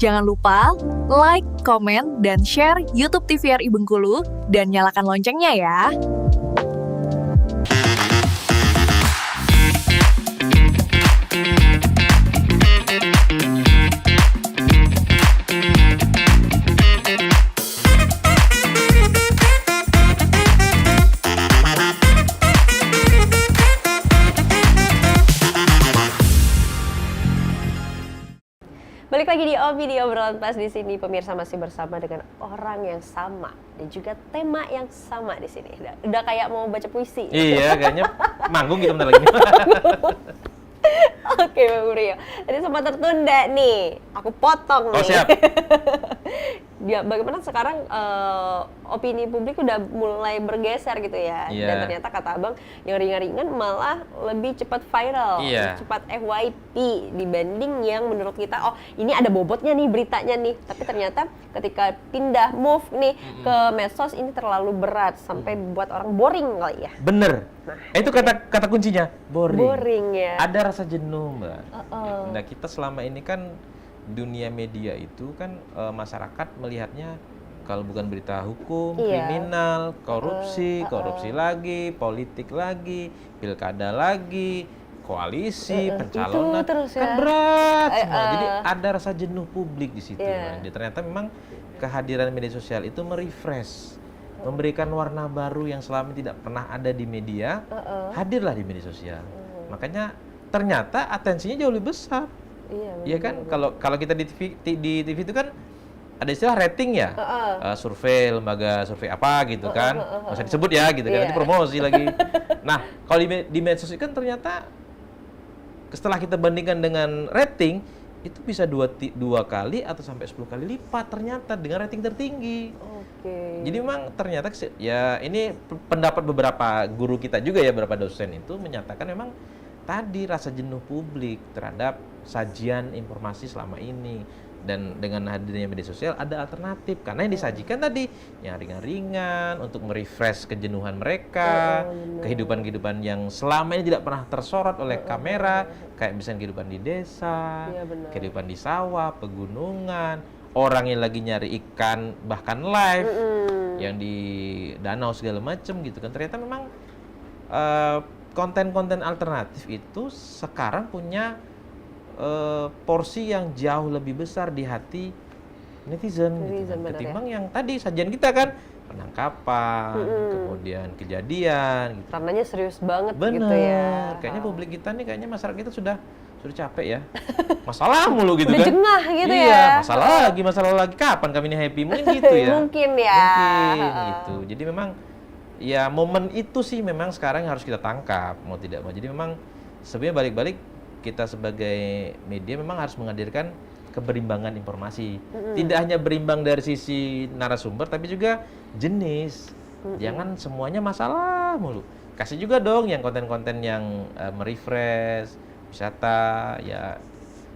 Jangan lupa like, komen, dan share YouTube TVRI Bengkulu dan nyalakan loncengnya ya. Balik lagi di Video Obrolan Pas di sini, pemirsa masih bersama dengan orang yang sama dan juga tema yang sama di sini. Udah kayak mau baca puisi. Iya, kayaknya manggung gitu bentar lagi. Oke, Bang Rio. Tadi sempat tertunda nih. Aku potong nih. Oh, siap. Ya, bagaimana sekarang opini publik udah mulai bergeser gitu ya. Iya. Dan ternyata kata Abang yang ringan-ringan malah lebih cepat viral, Iya. cepat FYP dibanding yang menurut kita oh ini ada bobotnya nih beritanya nih. Tapi ternyata ketika pindah move nih ke medsos ini terlalu berat sampai buat orang boring kali ya. Bener. Itu kata kuncinya, boring. Boring ya. Ada rasa jenuh, Mbak. Uh-uh. Nah, kita selama ini kan dunia media itu kan masyarakat melihatnya kalau bukan berita hukum, Iya. kriminal, korupsi, korupsi lagi, politik lagi, pilkada lagi, koalisi, pencalonan, Itu terus kan ya. berat semua. Jadi ada rasa jenuh publik di situ. Iya. Jadi ternyata memang kehadiran media sosial itu merefresh, memberikan warna baru yang selama ini tidak pernah ada di media, hadirlah di media sosial. Makanya ternyata atensinya jauh lebih besar. Iya kan, kalau kita di TV itu kan ada istilah rating ya, survei, lembaga survei apa gitu kan, nggak usah disebut ya gitu kan, nanti promosi lagi. Nah, kalau di medsos kan ternyata setelah kita bandingkan dengan rating itu bisa dua kali atau sampai 10 kali lipat ternyata dengan rating tertinggi. Oke. Jadi memang ternyata ya ini pendapat beberapa guru kita juga ya, beberapa dosen itu menyatakan memang tadi rasa jenuh publik terhadap sajian informasi selama ini, dan dengan hadirnya media sosial ada alternatif karena yang disajikan tadi yang ringan-ringan untuk merefresh kejenuhan mereka, kehidupan-kehidupan yang selama ini tidak pernah tersorot oleh kamera, kayak misalnya kehidupan di desa, kehidupan di sawah, pegunungan, orang yang lagi nyari ikan bahkan live yang di danau segala macam gitu kan. Ternyata memang konten-konten alternatif itu sekarang punya porsi yang jauh lebih besar di hati netizen gitu kan. Ketimbang yang tadi sajian kita kan penangkapan, kemudian kejadian gitu. Karenanya serius banget Bener. gitu ya. Kayaknya publik kita nih, kayaknya masyarakat kita sudah capek ya. Masalah mulu gitu Udah kan. jengah gitu iya, ya. masalah lagi. Kapan kami ini happy? Mungkin gitu ya. Mungkin ya. Mungkin gitu. Jadi memang ya momen itu sih memang sekarang harus kita tangkap mau tidak mau. Jadi memang sebenarnya balik-balik kita sebagai media memang harus menghadirkan keberimbangan informasi. Tidak hanya berimbang dari sisi narasumber tapi juga jenis. Jangan semuanya masalah mulu. Kasih juga dong yang konten-konten yang merefresh, wisata ya.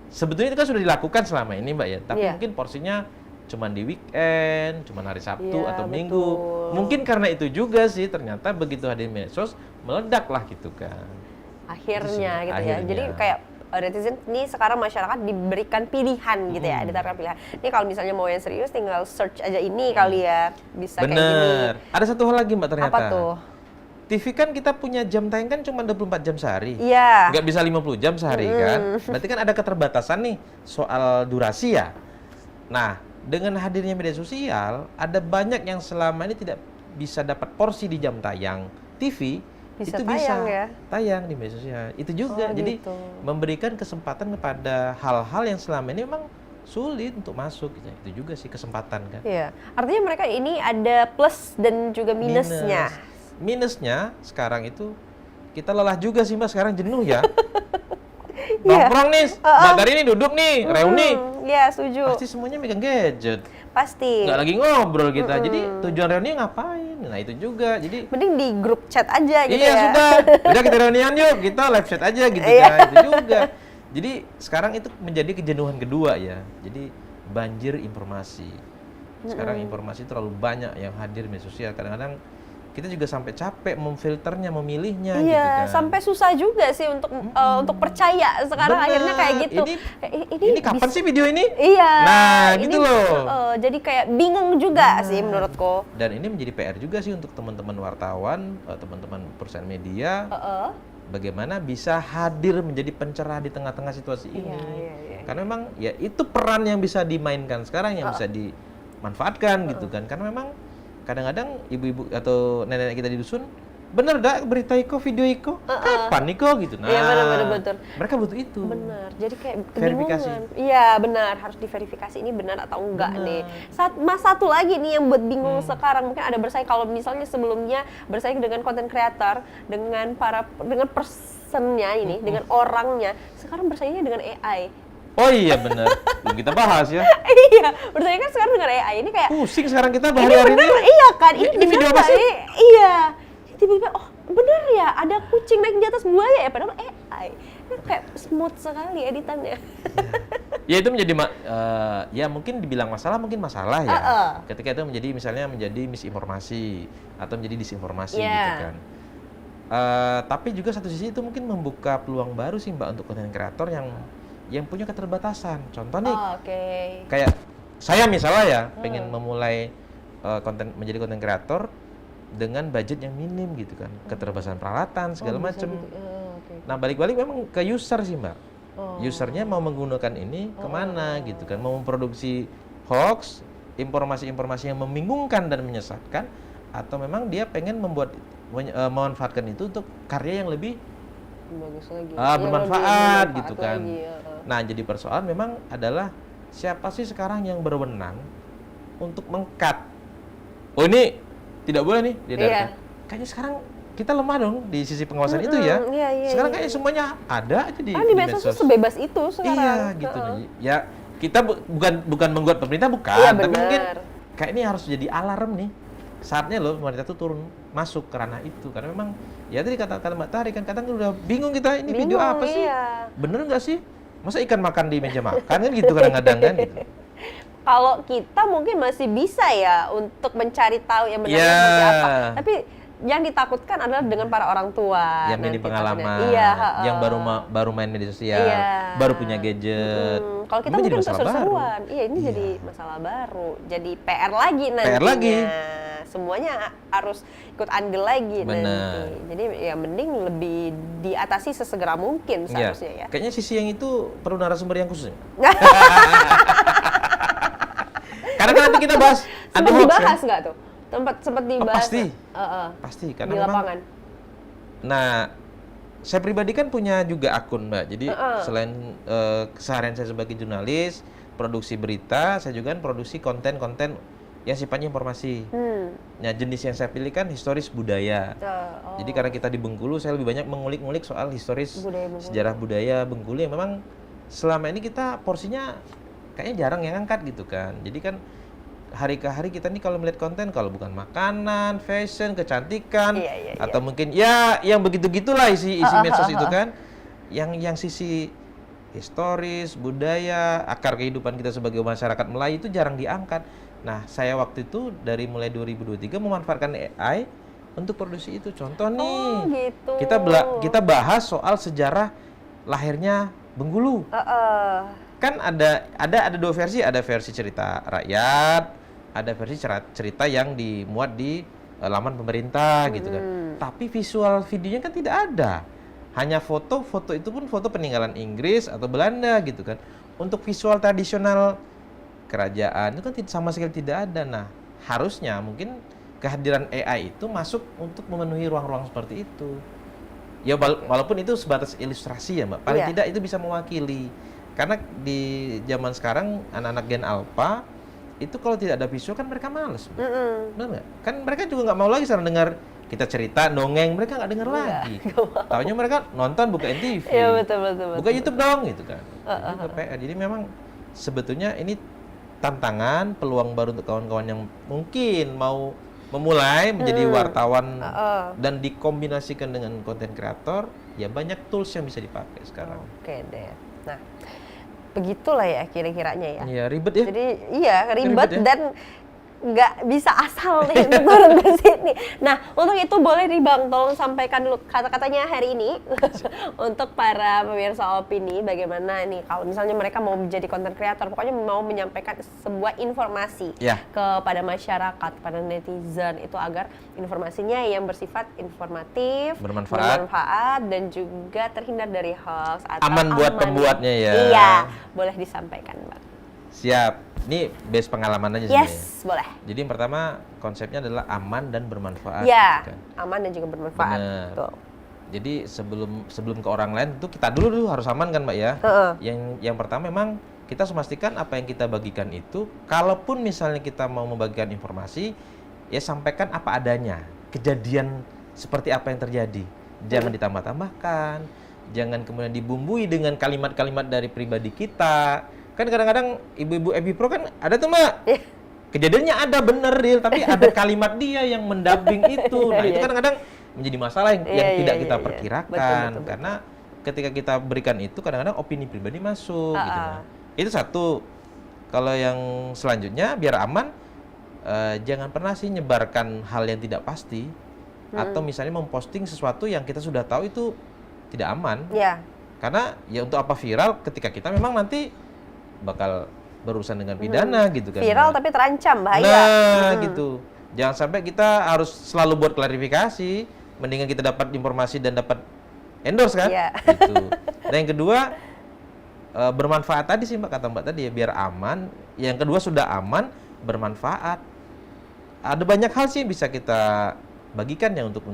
Sebetulnya itu kan sudah dilakukan selama ini, Mbak ya. Tapi mungkin porsinya cuman di weekend, cuman hari Sabtu atau Minggu. Mungkin karena itu juga sih ternyata begitu hadir medsos meledak lah gitu kan. Akhirnya gitu ya. Jadi kayak netizen ini sekarang masyarakat diberikan pilihan gitu ya, ditaruhkan pilihan. Ini kalau misalnya mau yang serius tinggal search aja ini kali ya, bisa kayak gini. Bener. Ada satu hal lagi, Mbak, ternyata. Apa tuh? TV kan kita punya jam tayang kan cuma 24 jam sehari. Iya. Nggak bisa 50 jam sehari kan. Berarti kan ada keterbatasan nih soal durasi ya. Nah, dengan hadirnya media sosial, ada banyak yang selama ini tidak bisa dapat porsi di jam tayang TV. Bisa itu tayang bisa ya? tayang di media sosial. Itu juga. Jadi gitu. memberikan kesempatan kepada hal-hal yang selama ini memang sulit untuk masuk gitu. Itu juga sih kesempatan kan. Iya. Artinya mereka ini ada plus dan juga minusnya. Minusnya sekarang itu kita lelah juga sih, Mbak, sekarang jenuh ya. Nongkrong nih, Mbak Dari ini duduk nih, reuni. Iya, setuju. Pasti semuanya megang gadget. Pasti. Nggak lagi ngobrol kita. Jadi tujuan reuni ngapain? Nah, itu juga. Jadi Mending di grup chat aja gitu iya, ya. sudah kita reunian yuk, kita live chat aja gitu kan. Itu juga. Jadi sekarang itu menjadi kejenuhan kedua ya. Jadi banjir informasi. Sekarang informasi terlalu banyak yang hadir di media sosial. Kadang-kadang kita juga sampai capek memfilternya, memilihnya gitu Iya, kan. sampai susah juga sih untuk percaya sekarang. Bener. Akhirnya kayak gitu. Ini kapan sih video ini? Iya. Nah, ini, gitu loh. Jadi kayak bingung juga sih menurutku. Dan ini menjadi PR juga sih untuk teman-teman wartawan, teman-teman perusahaan media, bagaimana bisa hadir menjadi pencerah di tengah-tengah situasi ini. Iya. Karena memang ya itu peran yang bisa dimainkan sekarang, yang bisa dimanfaatkan gitu kan. Karena memang kadang-kadang ibu-ibu atau nenek-nenek kita di dusun, bener dah berita Iko, video Iko, kapan Iko gitu. Nah, Iya benar. mereka butuh itu. Benar. Jadi kayak Verifikasi. kebingungan. Iya benar, harus diverifikasi ini benar atau enggak nih. Satu lagi nih yang buat bingung sekarang, mungkin ada bersaing kalau misalnya sebelumnya bersaing dengan content creator, dengan personnya ini, dengan orangnya, sekarang bersaingnya dengan AI. Oh iya bener, belum kita bahas ya. Iya, bersaing kan sekarang dengan AI ini kayak Pusing sekarang kita ini hari-hari bener, ini. iya kan? Ini Ini video bener apa nggak? sih? Iya. Tiba-tiba, oh bener ya, ada kucing naik di atas buaya ya, padahal AI. Ini kayak smooth sekali editannya. Ya itu menjadi ya mungkin dibilang masalah, mungkin masalah ya. Ketika itu misalnya menjadi misinformasi atau menjadi disinformasi gitu kan. Tapi juga satu sisi itu mungkin membuka peluang baru sih Mbak untuk konten kreator yang punya keterbatasan. Contoh nih, kayak saya misalnya ya pengen memulai menjadi konten kreator dengan budget yang minim gitu kan, keterbatasan peralatan segala macam. Nah balik-balik memang ke user sih Mbak. Usernya mau menggunakan ini kemana gitu kan, mau memproduksi hoax, informasi-informasi yang membingungkan dan menyesatkan, atau memang dia pengen memanfaatkan itu untuk karya yang lebih Bagus lagi. bermanfaat gitu kan. Lagi, Nah, jadi persoalan memang adalah siapa sih sekarang yang berwenang untuk meng-cut. Oh, ini tidak boleh nih diedarkan. Kayaknya sekarang kita lemah dong di sisi pengawasan itu ya. Sekarang kayaknya semuanya ada aja di medsos tuh sebebas itu sekarang. Iya, gitu. Ya, kita bukan membuat pemerintah bukan, tapi mungkin kayak ini harus jadi alarm nih. Saatnya loh pemerintah tuh turun masuk ke ranah itu, karena memang ya tadi kata Mbak Tari kan kadang udah bingung kita ini video apa sih, bener nggak sih, masa ikan makan di meja makan kan gitu kadang-kadang kan gitu. Kalau kita mungkin masih bisa ya untuk mencari tahu yang benarnya seperti apa, tapi yang ditakutkan adalah dengan para orang tua yang minim pengalaman, yang baru main media sosial, baru punya gadget. Kalau kita mungkin untuk seru-seruan, ini jadi masalah baru, jadi PR lagi nantinya. PR lagi. Semuanya harus ikut andil lagi nanti. Jadi ya mending lebih diatasi sesegera mungkin seharusnya ya. Kayaknya sisi yang itu perlu narasumber yang khusus. Karena nanti kita bahas sempat dibahas nggak tuh? Sempat dibahas. Pasti karena di lapangan. Nah, saya pribadi kan punya juga akun Mbak. Jadi selain keseharian saya sebagai jurnalis, produksi berita, saya juga kan produksi konten-konten yang sifatnya informasi. Nah, jenis yang saya pilih kan historis budaya. Jadi karena kita di Bengkulu, saya lebih banyak mengulik-ngulik soal historis sejarah budaya Bengkulu yang memang selama ini kita porsinya kayaknya jarang yang angkat gitu kan. Jadi kan hari ke hari kita nih kalau melihat konten, kalau bukan makanan, fashion, kecantikan, atau mungkin ya yang begitu-gitulah isi medsos itu kan, yang sisi historis, budaya, akar kehidupan kita sebagai masyarakat Melayu itu jarang diangkat. Nah, saya waktu itu dari mulai 2023 memanfaatkan AI untuk produksi itu. Contoh nih, kita bahas soal sejarah lahirnya Bengkulu. Kan ada dua versi, ada versi cerita rakyat, ada versi cerita yang dimuat di laman pemerintah gitu kan. Tapi visual videonya kan tidak ada. Hanya foto itu pun foto peninggalan Inggris atau Belanda gitu kan. Untuk visual tradisional kerajaan itu kan sama sekali tidak ada. Nah, harusnya mungkin kehadiran AI itu masuk untuk memenuhi ruang-ruang seperti itu. Ya walaupun itu sebatas ilustrasi ya Mbak. Paling tidak itu bisa mewakili. Karena di zaman sekarang anak-anak Gen Alpha itu kalau tidak ada visual kan mereka males. Benar nggak? Kan mereka juga nggak mau lagi sana dengar kita cerita dongeng, mereka nggak dengar lagi. Taunya mereka nonton buka NTV. Iya betul. Buka YouTube dong gitu kan. Itu PR. Jadi memang sebetulnya ini tantangan, peluang baru untuk kawan-kawan yang mungkin mau memulai menjadi wartawan dan dikombinasikan dengan konten kreator, ya banyak tools yang bisa dipakai sekarang. Oke deh. Nah, begitulah ya kira-kiranya ya. Iya, ribet ya. Jadi iya ribet ya? Dan nggak bisa asal nih turun ke sini. Nah, untuk itu boleh nih Bang, tolong sampaikan dulu kata-katanya hari ini untuk para pemirsa opini, bagaimana nih kalau misalnya mereka mau menjadi content creator, pokoknya mau menyampaikan sebuah informasi kepada masyarakat, pada netizen itu agar informasinya yang bersifat informatif, bermanfaat dan juga terhindar dari hoax atau aman buat pembuatnya ya. Iya, boleh disampaikan Bang. Siap. Ini base pengalaman aja sebenarnya. Yes, boleh. Jadi yang pertama konsepnya adalah aman dan bermanfaat. Ya, kan? aman dan juga bermanfaat. Tuh. Jadi sebelum ke orang lain itu kita dulu harus aman kan Mbak ya. Yang pertama memang kita harus memastikan apa yang kita bagikan itu, kalaupun misalnya kita mau membagikan informasi, ya sampaikan apa adanya. Kejadian seperti apa yang terjadi. Jangan ditambah-tambahkan, jangan kemudian dibumbui dengan kalimat-kalimat dari pribadi kita. Kan kadang-kadang ibu-ibu Epipro kan ada tuh Mbak, kejadiannya ada bener Dil, tapi ada kalimat dia yang mendubbing itu. Nah itu kadang-kadang menjadi masalah yang tidak kita perkirakan. Betul. Karena ketika kita berikan itu kadang-kadang opini pribadi masuk gitu. Nah, itu satu. Kalau yang selanjutnya biar aman, jangan pernah sih nyebarkan hal yang tidak pasti. Atau misalnya memposting sesuatu yang kita sudah tahu itu tidak aman. Karena ya untuk apa viral ketika kita memang nanti bakal berurusan dengan pidana gitu kan. Viral tapi terancam, bahaya. Nah, gitu. Jangan sampai kita harus selalu buat klarifikasi, mendingan kita dapat informasi dan dapat endorse kan? Gitu. Dan yang kedua, bermanfaat tadi sih Mbak, kata Mbak tadi ya, biar aman. Yang kedua sudah aman, bermanfaat. Ada banyak hal sih yang bisa kita bagikan ya untuk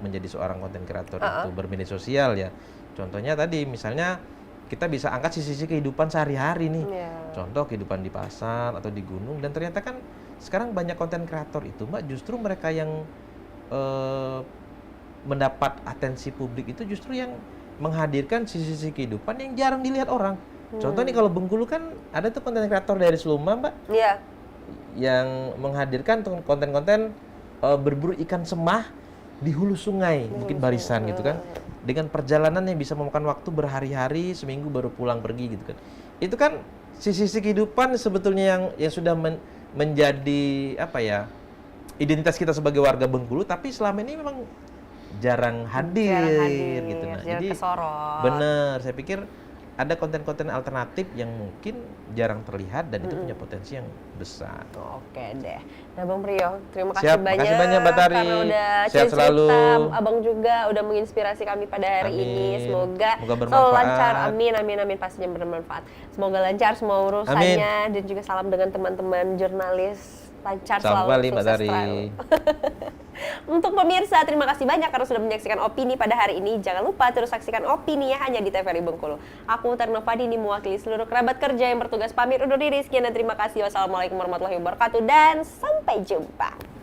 menjadi seorang content creator itu bermedia sosial ya. Contohnya tadi misalnya kita bisa angkat sisi-sisi kehidupan sehari-hari nih. Contoh kehidupan di pasar atau di gunung, dan ternyata kan sekarang banyak konten kreator itu Mbak, justru mereka yang mendapat atensi publik itu justru yang menghadirkan sisi-sisi kehidupan yang jarang dilihat orang. Contoh nih kalau Bengkulu kan ada tuh konten kreator dari Seluma Mbak. Yang menghadirkan konten-konten berburu ikan semah di hulu sungai, Bukit Barisan gitu kan. Dengan perjalanan yang bisa memakan waktu berhari-hari, seminggu baru pulang pergi gitu kan. Itu kan sisi-sisi kehidupan sebetulnya yang sudah menjadi apa ya, identitas kita sebagai warga Bengkulu, tapi selama ini memang jarang hadir gitu. Nah, jadi bener, saya pikir ada konten-konten alternatif yang mungkin jarang terlihat dan itu punya potensi yang besar. Oke deh. Nah Bang Priyo, terima kasih Siap, banyak. Makasih banyak Mbak Tari. Karena udah sehat selalu. Abang juga udah menginspirasi kami pada hari ini. Semoga bermanfaat. selalu lancar. Amin, amin, amin. Pastinya bermanfaat. Semoga lancar semua urusannya. Dan juga salam dengan teman-teman jurnalis. Lancar selalu, Mbak Tari. Untuk pemirsa, terima kasih banyak karena sudah menyaksikan opini pada hari ini. Jangan lupa terus saksikan opini ya hanya di TVRI Bengkulu. Aku Tarno Fadini mewakili seluruh kerabat kerja yang bertugas pamit undur diri. Sekian dan terima kasih. Wassalamualaikum warahmatullahi wabarakatuh dan sampai jumpa.